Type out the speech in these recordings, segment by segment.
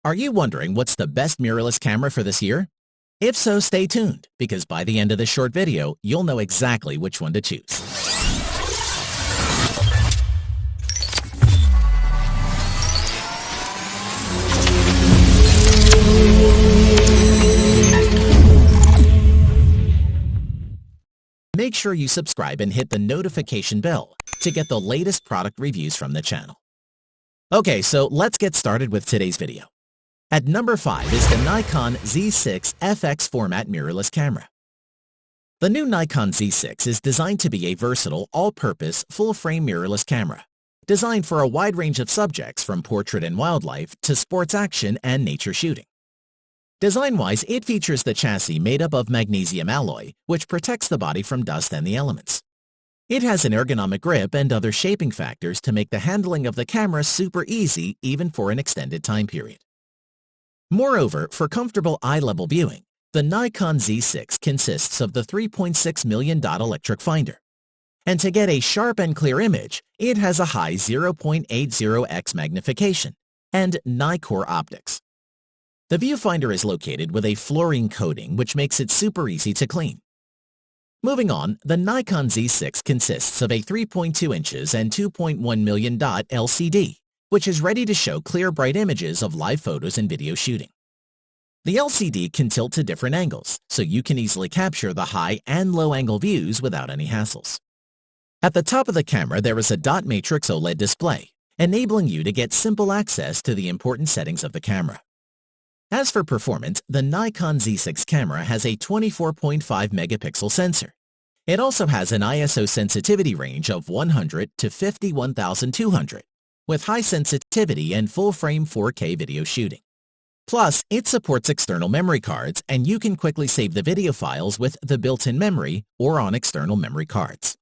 Are you wondering what's the best mirrorless camera for this year? If so, stay tuned, because by the end of this short video, you'll know exactly which one to choose. Make sure you subscribe and hit the notification bell to get the latest product reviews from the channel. Okay, so let's get started with today's video. At number 5 is the Nikon Z6 FX format mirrorless camera. The new Nikon Z6 is designed to be a versatile, all-purpose, full-frame mirrorless camera, designed for a wide range of subjects from portrait and wildlife to sports action and nature shooting. Design-wise, it features the chassis made up of magnesium alloy, which protects the body from dust and the elements. It has an ergonomic grip and other shaping factors to make the handling of the camera super easy even for an extended time period. Moreover, for comfortable eye-level viewing, the Nikon Z6 consists of the 3.6 million dot electric finder. And to get a sharp and clear image, it has a high 0.80x magnification and Nikkor optics. The viewfinder is located with a fluorine coating which makes it super easy to clean. Moving on, the Nikon Z6 consists of a 3.2 inches and 2.1 million dot LCD, which is ready to show clear, bright images of live photos and video shooting. The LCD can tilt to different angles, so you can easily capture the high and low angle views without any hassles. At the top of the camera, there is a dot matrix OLED display, enabling you to get simple access to the important settings of the camera. As for performance, the Nikon Z6 camera has a 24.5 megapixel sensor. It also has an ISO sensitivity range of 100 to 51,200, with high sensitivity and full-frame 4K video shooting. Plus, it supports external memory cards, and you can quickly save the video files with the built-in memory or on external memory cards.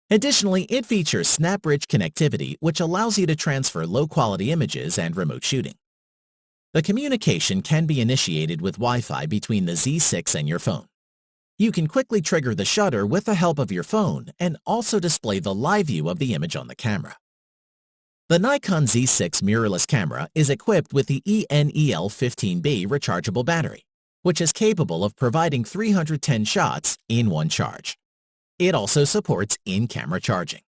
Additionally, it features SnapBridge connectivity, which allows you to transfer low-quality images and remote shooting. The communication can be initiated with Wi-Fi between the Z6 and your phone. You can quickly trigger the shutter with the help of your phone and also display the live view of the image on the camera. The Nikon Z6 mirrorless camera is equipped with the ENEL15B rechargeable battery, which is capable of providing 310 shots in one charge. It also supports in-camera charging.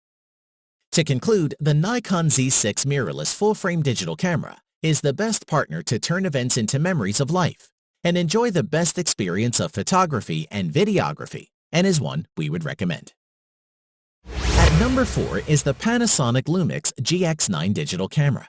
To conclude, the Nikon Z6 mirrorless full-frame digital camera is the best partner to turn events into memories of life and enjoy the best experience of photography and videography, and is one we would recommend. At number 4 is the Panasonic Lumix GX9 digital camera.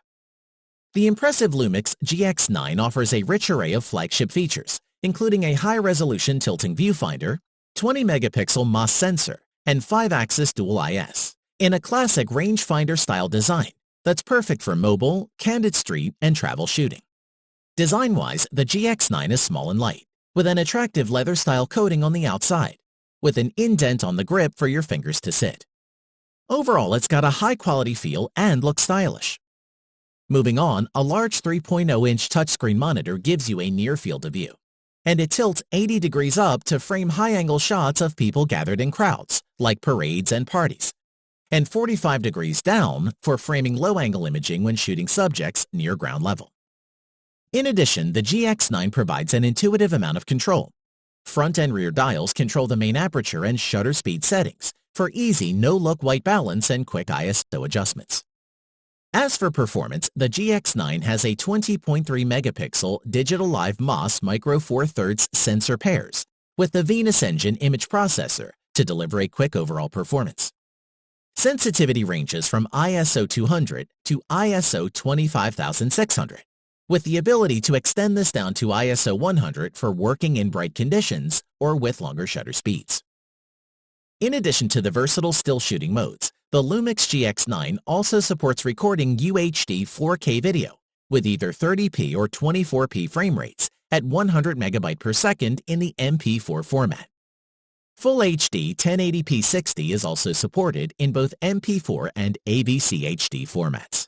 The impressive Lumix GX9 offers a rich array of flagship features, including a high-resolution tilting viewfinder, 20-megapixel MOS sensor, and 5-axis dual IS, in a classic rangefinder-style design that's perfect for mobile, candid street, and travel shooting. Design-wise, the GX9 is small and light, with an attractive leather-style coating on the outside, with an indent on the grip for your fingers to sit. Overall, it's got a high-quality feel and looks stylish. Moving on, a large 3.0-inch touchscreen monitor gives you a near field of view, and it tilts 80 degrees up to frame high-angle shots of people gathered in crowds, like parades and parties, and 45 degrees down for framing low-angle imaging when shooting subjects near ground level. In addition, the GX9 provides an intuitive amount of control. Front and rear dials control the main aperture and shutter speed settings for easy no-look white balance and quick ISO adjustments. As for performance, the GX9 has a 20.3 megapixel digital live MOS micro four thirds sensor pairs with the Venus Engine image processor to deliver a quick overall performance. Sensitivity ranges from ISO 200 to ISO 25600, with the ability to extend this down to ISO 100 for working in bright conditions or with longer shutter speeds. In addition to the versatile still shooting modes, the Lumix GX9 also supports recording UHD 4K video with either 30p or 24p frame rates at 100 megabyte per second in the MP4 format. Full HD 1080p 60 is also supported in both MP4 and AVC HD formats.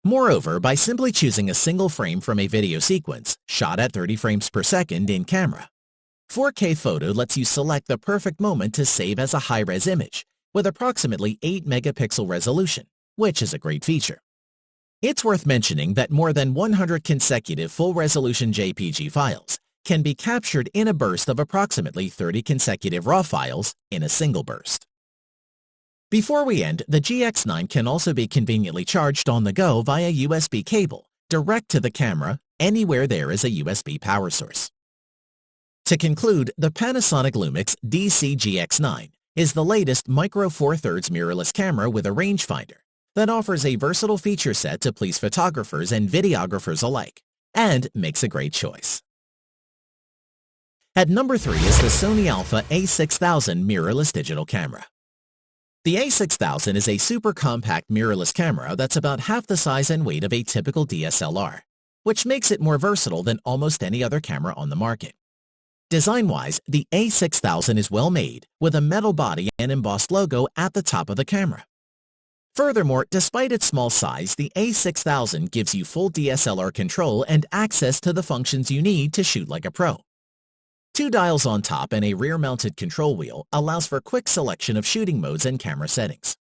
Moreover, by simply choosing a single frame from a video sequence shot at 30 frames per second in camera, 4K Photo lets you select the perfect moment to save as a high-res image with approximately 8 megapixel resolution, which is a great feature. It's worth mentioning that more than 100 consecutive full-resolution JPG files can be captured in a burst of approximately 30 consecutive RAW files in a single burst. Before we end, the GX9 can also be conveniently charged on the go via USB cable direct to the camera anywhere there is a USB power source. To conclude, the Panasonic Lumix DC-GX9 is the latest Micro Four Thirds mirrorless camera with a rangefinder that offers a versatile feature set to please photographers and videographers alike, and makes a great choice. At number 3 is the Sony Alpha A6000 mirrorless digital camera. The A6000 is a super compact mirrorless camera that's about half the size and weight of a typical DSLR, which makes it more versatile than almost any other camera on the market. Design-wise, the A6000 is well made, with a metal body and embossed logo at the top of the camera. Furthermore, despite its small size, the A6000 gives you full DSLR control and access to the functions you need to shoot like a pro. 2 dials on top and a rear-mounted control wheel allows for quick selection of shooting modes and camera settings.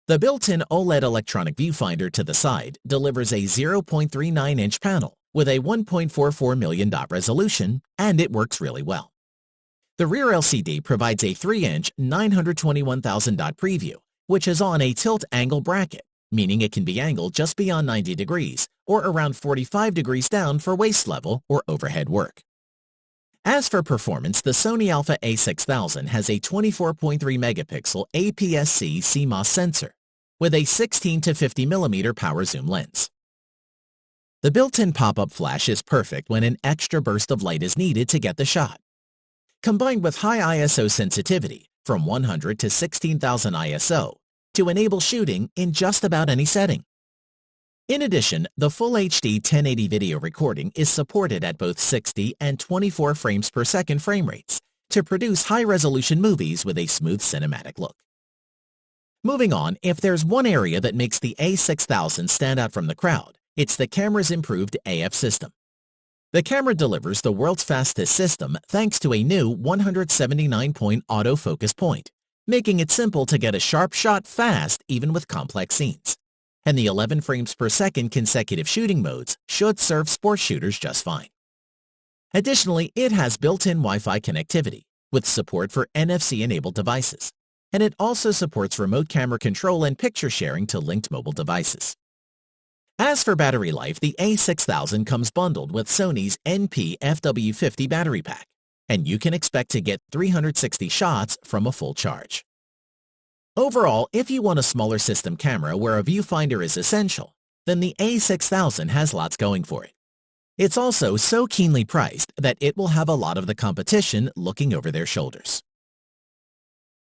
The built-in OLED electronic viewfinder to the side delivers a 0.39-inch panel with a 1.44 million dot resolution, and it works really well. The rear LCD provides a 3-inch 921,000 dot preview, which is on a tilt angle bracket, meaning it can be angled just beyond 90 degrees or around 45 degrees down for waist level or overhead work. As for performance, the Sony Alpha A6000 has a 24.3 megapixel APS-C CMOS sensor with a 16 to 50 millimeter power zoom lens. The built-in pop-up flash is perfect when an extra burst of light is needed to get the shot. Combined with high ISO sensitivity from 100 to 16,000 ISO to enable shooting in just about any setting. In addition, the Full HD 1080 video recording is supported at both 60 and 24 frames per second frame rates to produce high-resolution movies with a smooth cinematic look. Moving on, if there's one area that makes the A6000 stand out from the crowd, it's the camera's improved AF system. The camera delivers the world's fastest system thanks to a new 179-point autofocus point, making it simple to get a sharp shot fast even with complex scenes. And the 11 frames per second consecutive shooting modes should serve sports shooters just fine. Additionally, it has built-in Wi-Fi connectivity with support for NFC-enabled devices, and it also supports remote camera control and picture sharing to linked mobile devices. As for battery life, the A6000 comes bundled with Sony's NP-FW50 battery pack, and you can expect to get 360 shots from a full charge. Overall, if you want a smaller system camera where a viewfinder is essential, then the A6000 has lots going for it. It's also so keenly priced that it will have a lot of the competition looking over their shoulders.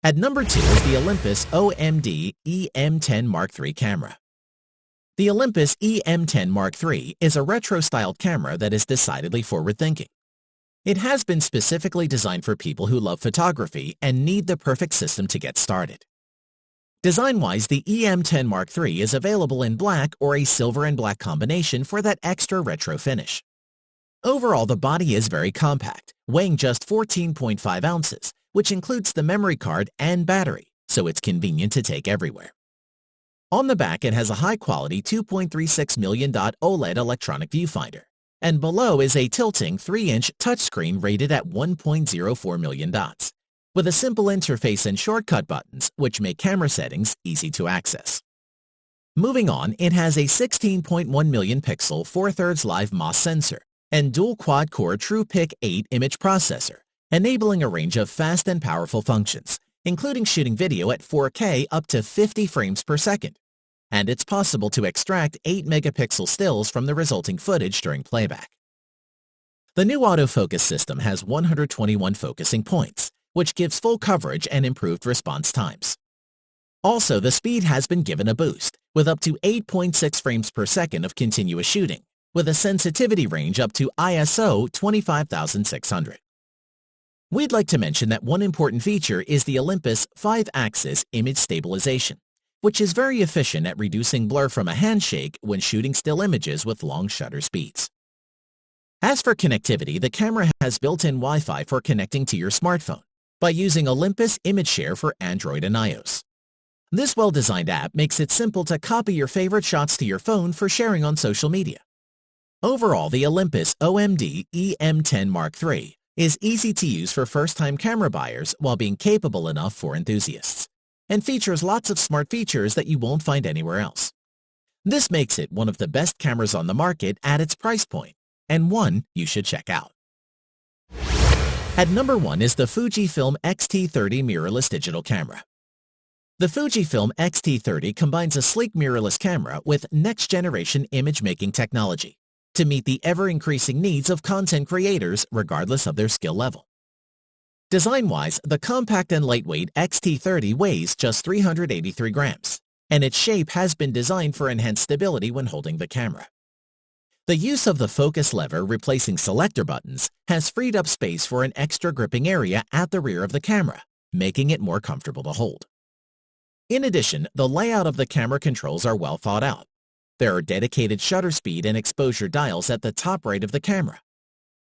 At number 2 is the Olympus OMD EM10 Mark III camera. The Olympus EM10 Mark III is a retro-styled camera that is decidedly forward-thinking. It has been specifically designed for people who love photography and need the perfect system to get started. Design-wise, the EM10 Mark III is available in black or a silver and black combination for that extra retro finish. Overall, the body is very compact, weighing just 14.5 ounces, which includes the memory card and battery, so it's convenient to take everywhere. On the back, it has a high-quality 2.36 million dot OLED electronic viewfinder, and below is a tilting 3-inch touchscreen rated at 1.04 million dots, with a simple interface and shortcut buttons which make camera settings easy to access. Moving on, it has a 16.1 million pixel 4/3 live MOS sensor and dual quad-core TruePic 8 image processor, enabling a range of fast and powerful functions, including shooting video at 4K up to 50 frames per second. And it's possible to extract 8 megapixel stills from the resulting footage during playback. The new autofocus system has 121 focusing points, which gives full coverage and improved response times. Also, the speed has been given a boost, with up to 8.6 frames per second of continuous shooting, with a sensitivity range up to ISO 25600. We'd like to mention that one important feature is the Olympus 5-axis image stabilization, which is very efficient at reducing blur from a handshake when shooting still images with long shutter speeds. As for connectivity, the camera has built-in Wi-Fi for connecting to your smartphone by using Olympus Image Share for Android and iOS. This well-designed app makes it simple to copy your favorite shots to your phone for sharing on social media. Overall, the Olympus OMD EM10 Mark III is easy to use for first-time camera buyers while being capable enough for enthusiasts, and features lots of smart features that you won't find anywhere else. This makes it one of the best cameras on the market at its price point, and one you should check out. At number 1 is the Fujifilm X-T30 mirrorless digital camera. The Fujifilm X-T30 combines a sleek mirrorless camera with next-generation image-making technology to meet the ever-increasing needs of content creators regardless of their skill level. Design-wise, the compact and lightweight X-T30 weighs just 383 grams, and its shape has been designed for enhanced stability when holding the camera. The use of the focus lever replacing selector buttons has freed up space for an extra gripping area at the rear of the camera, making it more comfortable to hold. In addition, the layout of the camera controls are well thought out. There are dedicated shutter speed and exposure dials at the top right of the camera.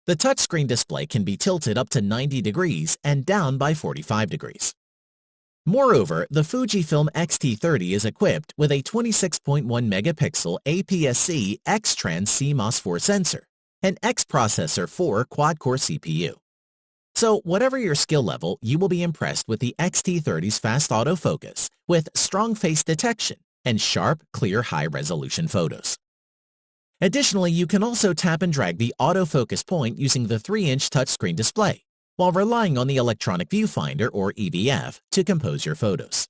The touchscreen display can be tilted up to 90 degrees and down by 45 degrees. Moreover, the Fujifilm X-T30 is equipped with a 26.1 megapixel APS-C X-Trans CMOS 4 sensor and X-Processor 4 quad-core CPU. So whatever your skill level, you will be impressed with the X-T30's fast autofocus with strong face detection and sharp, clear, high-resolution photos. Additionally, you can also tap and drag the autofocus point using the 3-inch touchscreen display, while relying on the electronic viewfinder or EVF to compose your photos.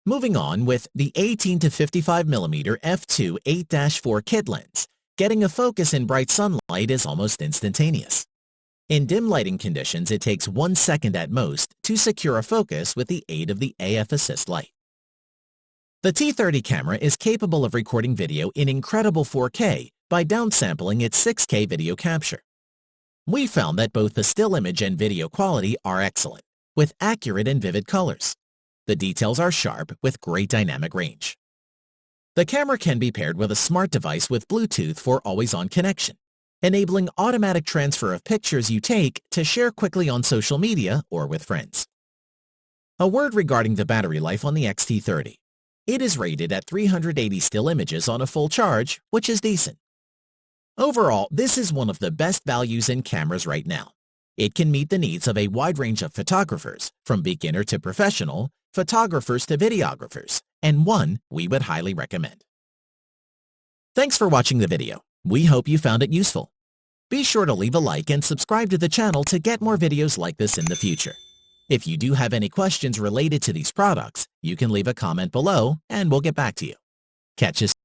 Moving on with the 18 to 55mm f2 8-4 kit lens, getting a focus in bright sunlight is almost instantaneous. In dim lighting conditions, it takes 1 second at most to secure a focus with the aid of the AF Assist light. The T30 camera is capable of recording video in incredible 4K by downsampling its 6K video capture. We found that both the still image and video quality are excellent, with accurate and vivid colors. The details are sharp with great dynamic range. The camera can be paired with a smart device with Bluetooth for always-on connection, enabling automatic transfer of pictures you take to share quickly on social media or with friends. A word regarding the battery life on the X-T30. It is rated at 380 still images on a full charge, which is decent. Overall, this is one of the best values in cameras right now. It can meet the needs of a wide range of photographers, from beginner to professional, photographers to videographers, and one we would highly recommend. Thanks for watching the video. We hope you found it useful. Be sure to leave a like and subscribe to the channel to get more videos like this in the future. If you do have any questions related to these products, you can leave a comment below and we'll get back to you. Catch you soon.